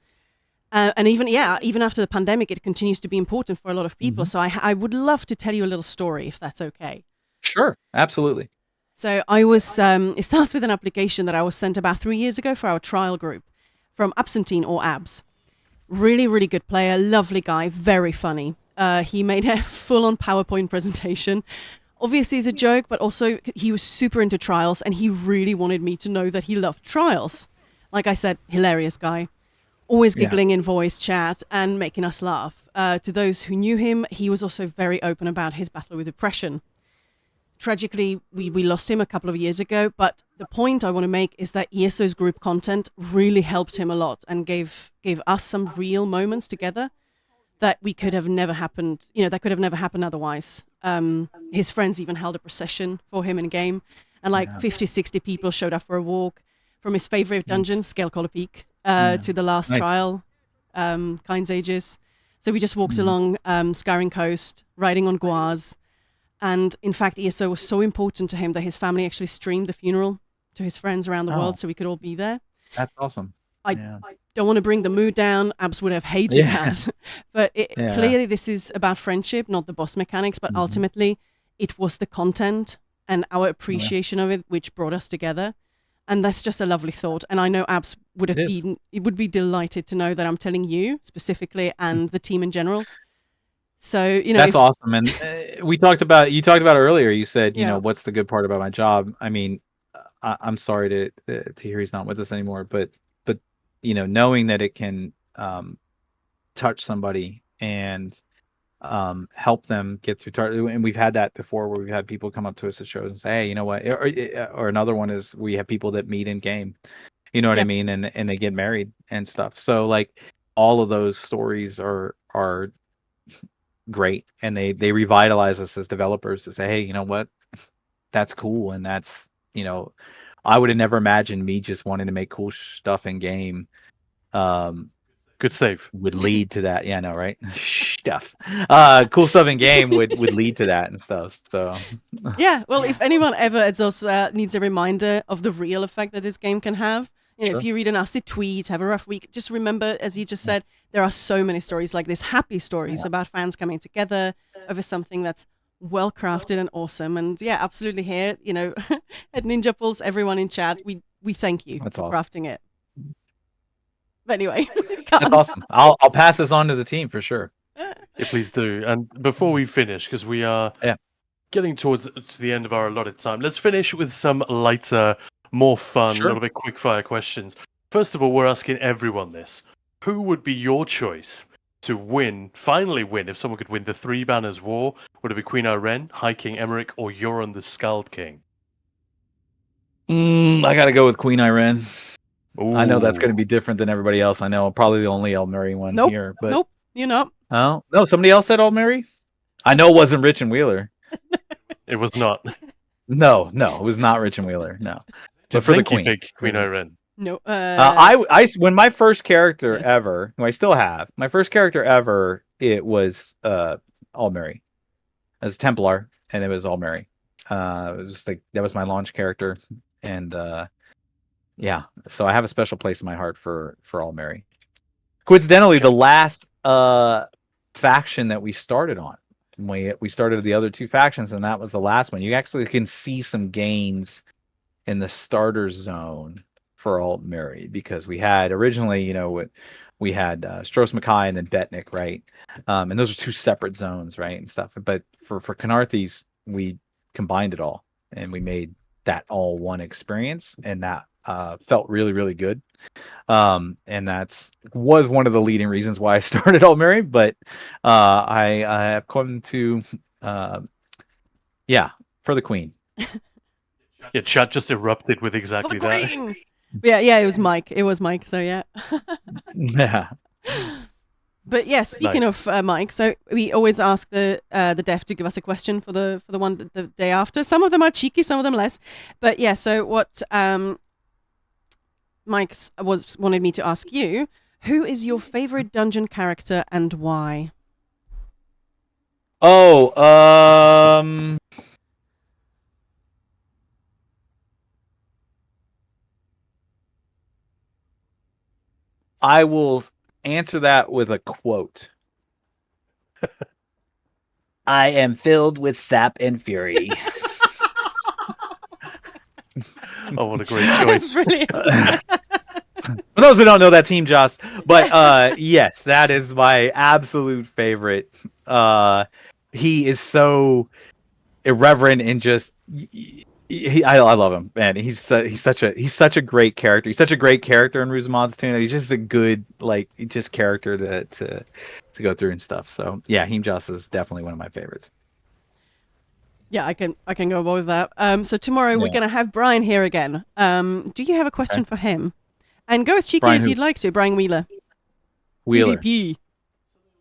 And even after the pandemic, it continues to be important for a lot of people. So I would love to tell you a little story, if that's okay. Sure, absolutely. So I was. It starts with an application that I was sent about 3 years ago for our trial group from Absentine or Abs. Really, really good player, lovely guy, very funny. He made a full-on PowerPoint presentation. Obviously, it's a joke, but also he was super into trials, and he really wanted me to know that he loved trials. Like I said, hilarious guy, always Yeah. giggling in voice chat and making us laugh. To those who knew him, he was also very open about his battle with depression. Tragically, we lost him a couple of years ago, but the point I want to make is that ESO's group content really helped him a lot and gave us some real moments together that we could have never happened, that could have never happened otherwise. His friends even held a procession for him in game, and like Yeah. 50, 60 people showed up for a walk from his favorite dungeon, Scale Collar Peak, Yeah. to the last Nice. trial, Kind's Ages. So we just walked Mhm. along Skyrim Coast, riding on guars. And in fact, ESO was so important to him that his family actually streamed the funeral to his friends around the Oh. world so we could all be there. That's awesome. I Yeah. don't want to bring the mood down. Abs would have hated Yeah. that. But Yeah. clearly, this is about friendship, not the boss mechanics. But Mhm. ultimately, it was the content and our appreciation of it which brought us together. And that's just a lovely thought. And I know Abs would have It is. would be delighted to know that I'm telling you specifically and the team in general. So, That's awesome. And you talked about earlier. You said, Yeah. what's the good part about my job? I mean, I'm sorry to hear he's not with us anymore, but knowing that it can touch somebody and help them get through. And we've had that before, where we've had people come up to us at shows and say, "Hey, you know what?" Or another one is we have people that meet in game. You know what I Yep. mean? And they get married and stuff. So like all of those stories are great, and they revitalize us as developers to say, hey, you know what, that's cool. And that's, I would have never imagined me just wanting to make cool stuff in game Good save. would lead to that. Yeah, I know, right? Stuff cool stuff in game would lead to that and stuff. So Yeah, well, if anyone ever needs a reminder of the real effect that this game can have, Sure. if you read a nasty tweet, have a rough week, just remember, as you just said, there are so many stories like this, happy stories about fans coming together over something that's well crafted and awesome. And yeah, absolutely here, at Ninja Pulse, everyone in chat, we thank you That's for awesome. crafting it. But anyway, That's awesome. I'll pass this on to the team for sure. Yeah, please do. And before we finish, because we are getting towards to the end of our allotted time, let's finish with some lighter, more fun, Sure. a little bit quick-fire questions. First of all, we're asking everyone this. Who would be your choice to finally win, if someone could win the Three Banners War? Would it be Queen Irene, High King Emmerich, or Euron the Scald King? I got to go with Queen Irene. I know that's going to Ooh. be different than everybody else. I know I'm probably the only Elmary one Nope. here, but Nope, you're not. oh no, somebody else said Elmary. I know it wasn't Rich and Wheeler. It was not. No, it was not Rich and Wheeler. No, Did but for the Zinky Queen. pick Queen Irene? No. I when my first character Yes. ever, who I still have, my first character ever, it was Elmary as a Templar, and it was Elmary. It was just like that was my launch character, and yeah, so I have a special place in my heart for Elmary. Coincidentally, the last faction that we started on, we started the other two factions, and that was the last one. You actually can see some gains in the starter zone for Altmary, because we had originally, we had Stros Mackay and then Betnik, right? And those are two separate zones, right, and stuff. But for Canarthes, we combined it all, and we made that all one experience, and that felt really, really good. And was one of the leading reasons why I started Altmary. But I have come to, for the Queen. Yeah, chat just erupted with For exactly the that. Queen! Yeah, it was Mike. So yeah. Yeah. But yeah, speaking Nice. of Mike, so we always ask the dev to give us a question for the one the day after. Some of them are cheeky, some of them less. But yeah, so what Mike wanted me to ask you: who is your favorite dungeon character and why? Oh, I will answer that with a quote. I am filled with sap and fury. Oh, what a great choice. Brilliant. For those who don't know, that's Team Joss. But yes, that is my absolute favorite. He is so irreverent and just I love him, man. He's such a great character. He's such a great character in Ruzamon's Tune. He's just a good just character to go through and stuff. So yeah, Team Joss is definitely one of my favorites. Yeah, I can go with that. So tomorrow we're Yeah. gonna have Brian here again. Do you have a question for him? And go as cheeky Brian as who? you'd like to. Brian Wheeler. Wheeler. PvP,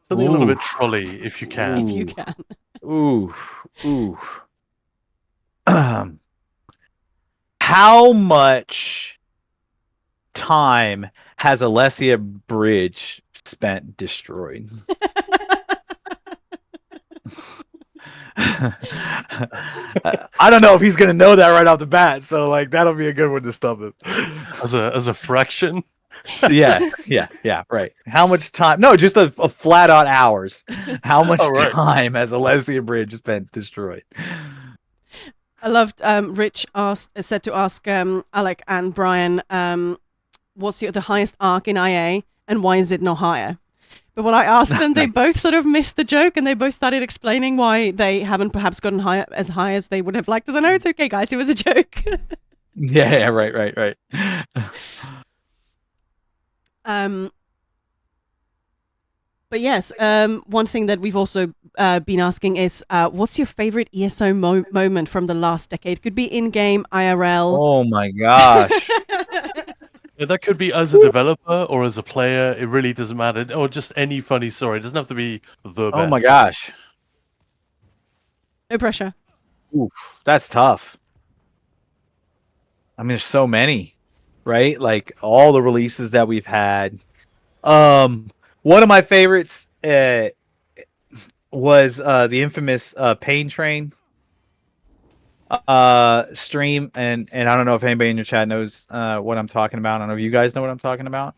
Something a little Ooh. bit trolley, if you can. if you Ooh. can. Ooh. How much time has Alessia Bridge spent destroyed? I don't know if he's gonna know that right off the bat, so that'll be a good one to stump him. As a fraction. yeah, right. How much time? No, just a flat out hours. How much Oh, right. time has Alessia Bridge spent destroyed? I loved Rich said to ask Alec and Brian, what's the highest arc in IA and why is it not higher? But when I asked them, they both sort of missed the joke and they both started explaining why they haven't perhaps gotten as high as they would have liked. I know it's okay, guys. It was a joke. Yeah, right. But yes, one thing that we've also been asking is, what's your favorite ESO moment from the last decade? Could be in-game, IRL. Oh my gosh. Yeah, that could be as a developer or as a player. It really doesn't matter. Or just any funny story. It doesn't have to be the best. Oh my gosh. No pressure. Oof, that's tough. I mean, there's so many, right? Like all the releases that we've had. One of my favorites was the infamous Pain Train stream, and I don't know if anybody in your chat knows what I'm talking about. I don't know if you guys know what I'm talking about.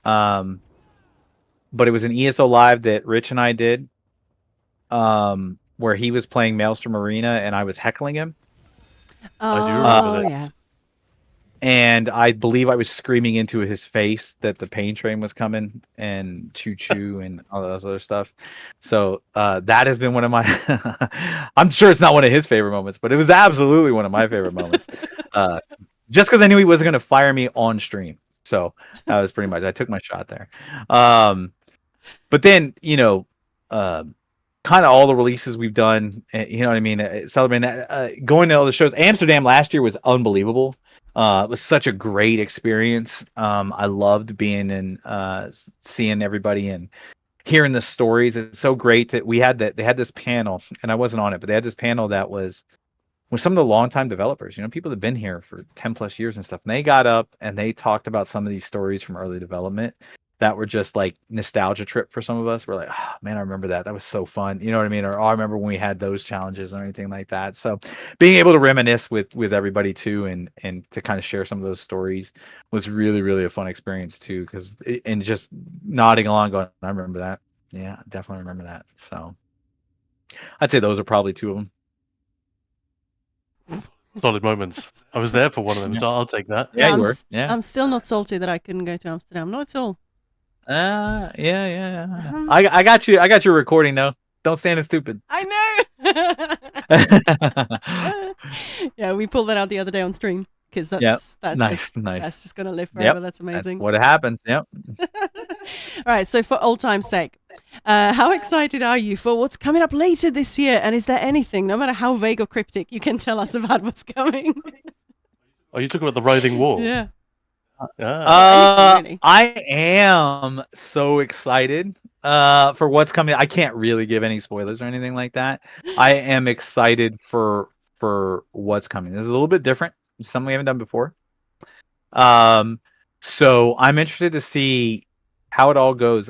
But it was an ESO live that Rich and I did, where he was playing Maelstrom Arena and I was heckling him. I do remember that. Yeah. And I believe I was screaming into his face that the Pain Train was coming and choo choo and all those other stuff. So that has been one of my. I'm sure it's not one of his favorite moments, but it was absolutely one of my favorite moments. Just because I knew he wasn't going to fire me on stream, so that was pretty much. I took my shot there. But then kind of all the releases we've done, you know what I mean. Celebrating that, going to all the shows. Amsterdam last year was unbelievable. It was such a great experience. I loved being in, seeing everybody and hearing the stories. It's so great that they had this panel, and I wasn't on it, but they had this panel that was with some of the longtime developers, people that have been here for 10 plus years and stuff. And they got up and they talked about some of these stories from early development that were just like nostalgia trip for some of us. We're like, oh, man, I remember that. That was so fun. You know what I mean? Or I remember when we had those challenges or anything like that. So being able to reminisce with everybody too, and to kind of share some of those stories was really, really a fun experience too. And just nodding along going, I remember that. Yeah, I definitely remember that. So I'd say those are probably two of them. Solid moments. I was there for one of them, so I'll take that. Yeah, you were. Yeah. I'm still not salty that I couldn't go to Amsterdam. Not at all. Yeah. I got you. I got your recording though. Don't stand as stupid. I know. Yeah, we pulled that out the other day on stream because that's nice. That's just gonna live forever. Yep, That's amazing. That's what happens. Yep. All right. So for old time's sake, how excited are you for what's coming up later this year? And is there anything, no matter how vague or cryptic, you can tell us about what's coming? Oh, you talking about the Writhing Wall? Yeah. Ah. I am so excited for what's coming. I can't really give any spoilers or anything like that. I am excited for what's coming. This is a little bit different. It's something we haven't done before. So I'm interested to see how it all goes.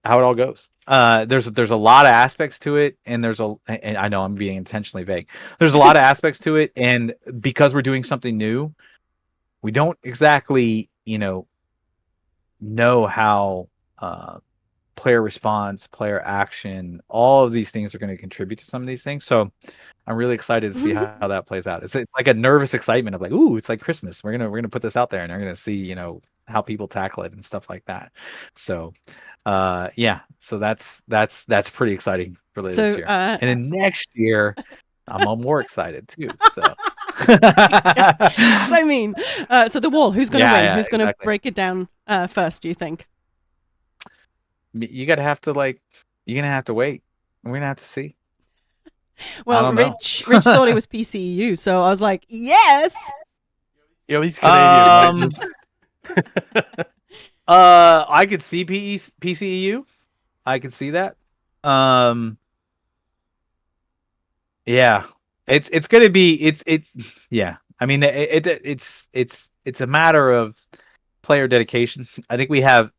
There's a lot of aspects to it, and and I know I'm being intentionally vague. There's a lot of aspects to it, and because we're doing something new, we don't exactly, know how player response, player action, all of these things are going to contribute to some of these things. So I'm really excited to see how that plays out. It's like a nervous excitement of like, ooh, it's like Christmas. We're gonna put this out there, and they're gonna see, how people tackle it and stuff like that. So, yeah. So that's pretty exciting for later this year. And then next year, I'm more excited too. So. So mean. So the wall. Who's gonna win? Who's gonna break it down first? Do you think? You're gonna have to wait. We're gonna have to see. Well, Rich thought it was PCEU, so I was like, yes. Yeah, he's Canadian. I could see PCEU. I could see that. Yeah, it's gonna be yeah. I mean, it's a matter of player dedication. I think we have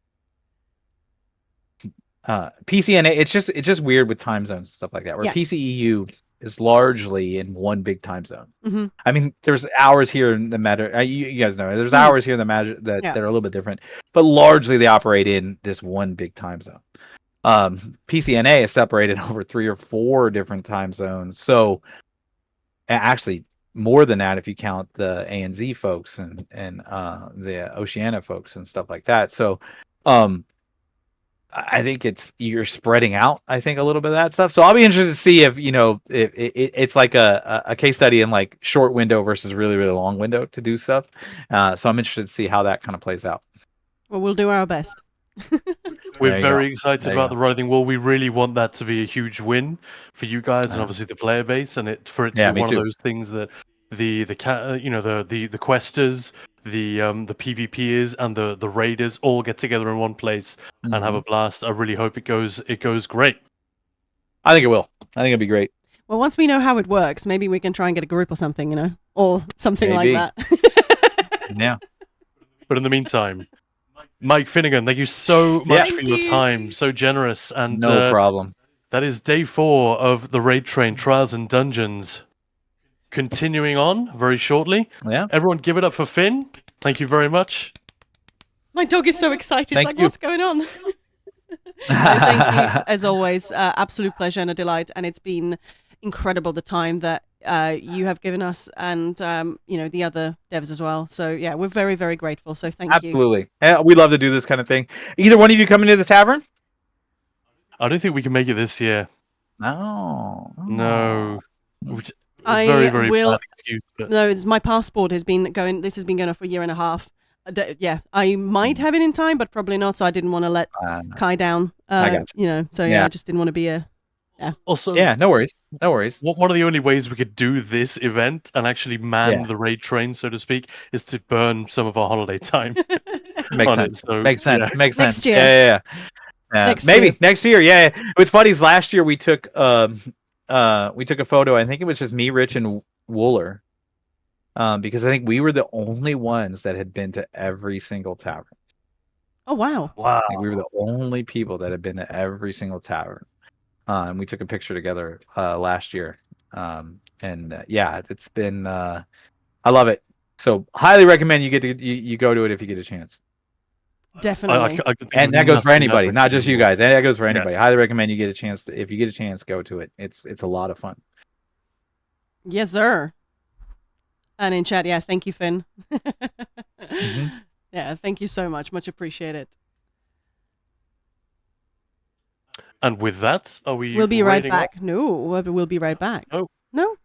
PCNA. It's just weird with time zones and stuff like that. Where PCEU is largely in one big time zone. Mm-hmm. I mean, there's hours here in the matter. You guys know there's hours here in the matter that are a little bit different, but largely they operate in this one big time zone. PCNA is separated over 3 or 4 different time zones. So actually more than that if you count the ANZ folks and the Oceania folks and stuff like that. So I think you're spreading out, I think, a little bit of that stuff. So I'll be interested to see if it's like a case study in like short window versus really, really long window to do stuff. So I'm interested to see how that kind of plays out. Well, we'll do our best. We're very excited about the Writhing Wall. We really want that to be a huge win for you guys and obviously the player base, and for it to be one of those things that the questers, the PvPers and the raiders all get together in one place and have a blast. I really hope it goes great. I think it will. I think it'll be great. Well, once we know how it works, maybe we can try and get a group or something, or something like that. Yeah. But in the meantime, Mike Finnigan, thank you so much for your time. So generous. And no problem. That is day 4 of the Raid Train Trials and Dungeons. Continuing on very shortly. Yeah. Everyone give it up for Finn. Thank you very much. My dog is so excited. He's like, what's going on? Thank you, as always. Absolute pleasure and a delight. And it's been incredible the time that you have given us and, the other devs as well. So, yeah, we're very, very grateful. So thank you. Absolutely. We love to do this kind of thing. Either one of you coming to the tavern? I don't think we can make it this year. No. Very, very bad excuse. But... No, it's my passport has been going. This has been going on for a year and a half. Yeah, I might have it in time, but probably not. So I didn't want to let Kai down. I got you. So I just didn't want to be a. Yeah. Also, no worries. One of the only ways we could do this event and actually man the raid train, so to speak, is to burn some of our holiday time. Makes sense. Makes sense. Next year. Yeah. Maybe next year. Yeah. What's funny is last year we took a photo. I think it was just me, Rich, and Wooler, because I think we were the only ones that had been to every single tavern. Oh wow! I think we were the only people that had been to every single tavern. And we took a picture together last year. It's been I love it. So highly recommend you go to it if you get a chance. Definitely. And that goes for anybody, not just you guys. And that goes for anybody. Yeah. Highly recommend you get a chance. If you get a chance, go to it. It's a lot of fun. Yes, sir. And in chat, thank you, Finn. Yeah, thank you so much. Much appreciated. And with that, are we? We'll be right back. No, we'll be right back. No. No.